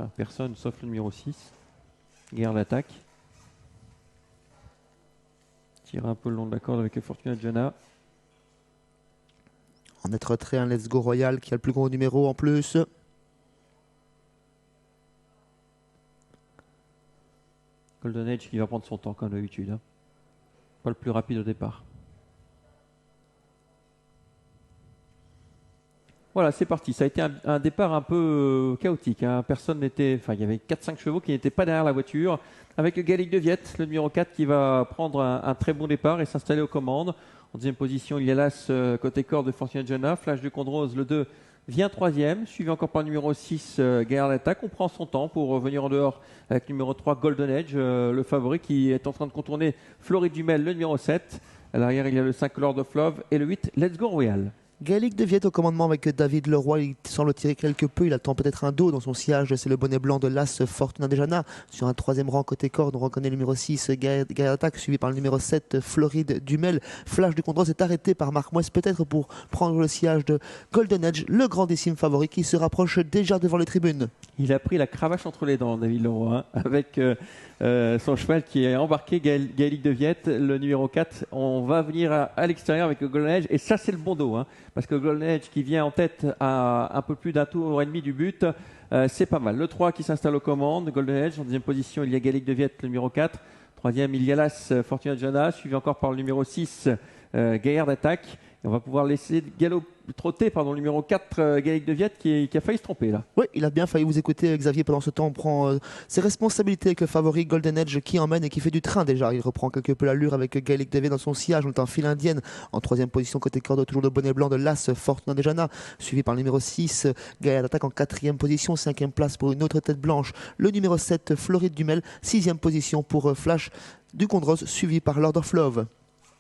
Enfin, personne sauf le numéro 6. Guerre d'attaque. Tire un peu le long de la corde avec Fortuna Gianna. En net retrait, un Let's Go Royal qui a le plus gros numéro en plus. Golden Age qui va prendre son temps comme d'habitude. Hein. Pas le plus rapide au départ. Voilà, c'est parti. Ça a été un départ un peu chaotique. Hein. Personne n'était. Enfin, il y avait 4-5 chevaux qui n'étaient pas derrière la voiture. Avec le Gallic de Viette, le numéro 4 qui va prendre un très bon départ et s'installer aux commandes. En deuxième position, il y a l'As côté corps de Fortuna Gianna. Flash de Condrose, le 2 vient troisième. Suivi encore par le numéro 6, Guerre d'attaque. On prend son temps pour revenir en dehors avec le numéro 3, Golden Edge, le favori qui est en train de contourner Floride Dumel, le numéro 7. À l'arrière, il y a le 5, Lord of Love et le 8, Let's Go Royal. Gaëlic de Viette au commandement avec David Leroy, il semble tirer quelque peu, il attend peut-être un dos dans son sillage, c'est le bonnet blanc de l'As Fortuna Gianna. Sur un troisième rang côté corde, on reconnaît le numéro 6, Guerre d'attaque, suivi par le numéro 7, Floride Dumel. Flash du Condros est arrêté par Marc Mouès, peut-être pour prendre le sillage de Golden Edge, le grandissime favori qui se rapproche déjà devant les tribunes. Il a pris la cravache entre les dents, David Leroy, hein, avec son cheval qui est embarqué, Gaëlic de Viette, le numéro 4. On va venir à l'extérieur avec le Golden Edge, et ça c'est le bon dos, hein, parce que Golden Edge qui vient en tête à un peu plus d'un tour et demi du but, c'est pas mal. Le 3 qui s'installe aux commandes, Golden Edge. En deuxième position, il y a Gaëlic de Viette, le numéro 4. Troisième, il y a l'As Fortuna Gianna, suivi encore par le numéro 6, Guerre d'attaque. Et on va pouvoir laisser trotter le numéro 4, Gaëlic de Viette, qui a failli se tromper là. Oui, il a bien failli vous écouter, Xavier. Pendant ce temps, on prend ses responsabilités avec le favori Golden Edge qui emmène et qui fait du train déjà. Il reprend quelque peu l'allure avec Gaëlic de Viette dans son sillage. On est en file indienne. En troisième position, côté corde, toujours le bonnet blanc de l'As Fortuna Gianna, suivi par le numéro 6, Guerre d'attaque en quatrième position. Cinquième place pour une autre tête blanche, le numéro 7, Floride Dumel. Sixième position pour Flash du Condros, suivi par Lord of Love.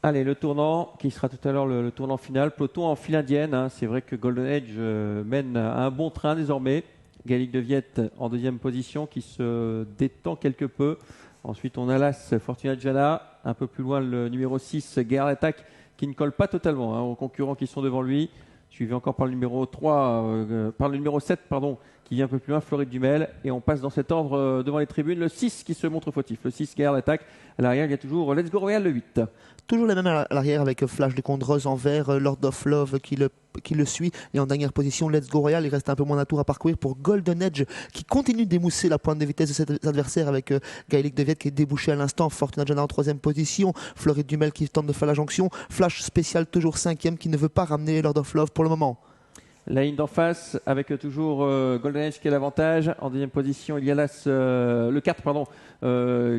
Allez, le tournant qui sera tout à l'heure le tournant final. Peloton en file indienne. Hein. C'est vrai que Golden Edge mène à un bon train désormais. Gaëlic de Viette en deuxième position qui se détend quelque peu. Ensuite, on a l'As Fortuna Gianna. Un peu plus loin, le numéro 6, Guerre d'attaque, qui ne colle pas totalement aux concurrents qui sont devant lui. Suivi encore par le numéro 7, qui vient un peu plus loin, Floride Dumel. Et on passe dans cet ordre devant les tribunes. Le 6 qui se montre fautif. Le 6, Guerre d'attaque. À l'arrière, il y a toujours Let's Go Royal, le 8. Toujours les mêmes à l'arrière avec Flash de Condrose en vert, Lord of Love qui le suit. Et en dernière position, Let's Go Royal. Il reste un peu moins d'un tour à parcourir pour Golden Edge qui continue d'émousser la pointe de vitesse de ses adversaires avec Gaëlic de Viette qui est débouché à l'instant. Fortuna Gianna en troisième position. Floride Dumel qui tente de faire la jonction. Flash spécial toujours cinquième qui ne veut pas ramener Lord of Love pour le moment. La ligne d'en face avec toujours Golden Edge qui a l'avantage. En deuxième position, il y a le 4,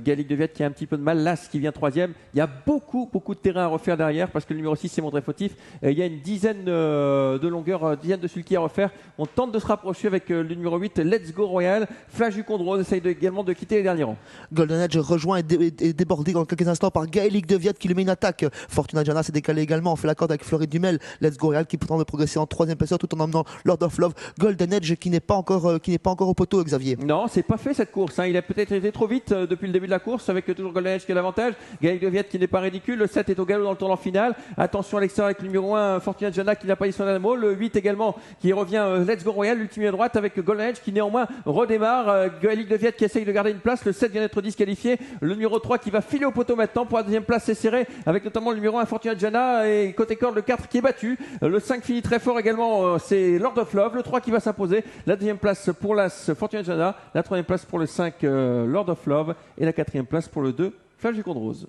Gaëlic de Viette qui a un petit peu de mal. L'As qui vient troisième. Il y a beaucoup de terrain à refaire derrière parce que le numéro 6 s'est montré fautif. Il y a une dizaine de longueurs, dizaine de sulky à refaire. On tente de se rapprocher avec le numéro 8, Let's Go Royal. Flash du Condrose essaye également de quitter les derniers rangs. Golden Edge rejoint et débordé dans quelques instants par Gaëlic de Viette qui lui met une attaque. Fortuna Gianna s'est décalé également. On fait la corde avec Floride Dumel. Let's Go Royal qui pourtant de progresser en troisième position tout en emmenant Lord of Love. Golden Edge qui n'est pas encore au poteau, Xavier. Non, c'est pas fait cette course. Hein. Il a peut-être été trop vite depuis le début de la course avec toujours Golden Edge qui a l'avantage. Gaëlic de Viette qui n'est pas ridicule. Le 7 est au galop dans le tournant final. Attention à l'extérieur avec le numéro 1, Fortuna Gianna qui n'a pas eu son animal. Le 8 également qui revient Let's Go Royal, l'ultime à droite avec Golden Edge qui néanmoins redémarre. Gaëlic de Viette qui essaye de garder une place. Le 7 vient d'être disqualifié. Le numéro 3 qui va filer au poteau maintenant pour la deuxième place, c'est serré avec notamment le numéro 1, Fortuna Gianna et côté corde le 4 qui est battu. Le 5 finit très fort également, c'est Lord of Love. Le 3 qui va s'imposer. La deuxième place pour l'As Fortuna Gianna. La troisième place pour le 5 Lord of Love. Et la quatrième place pour le 2 Flash du Condrose.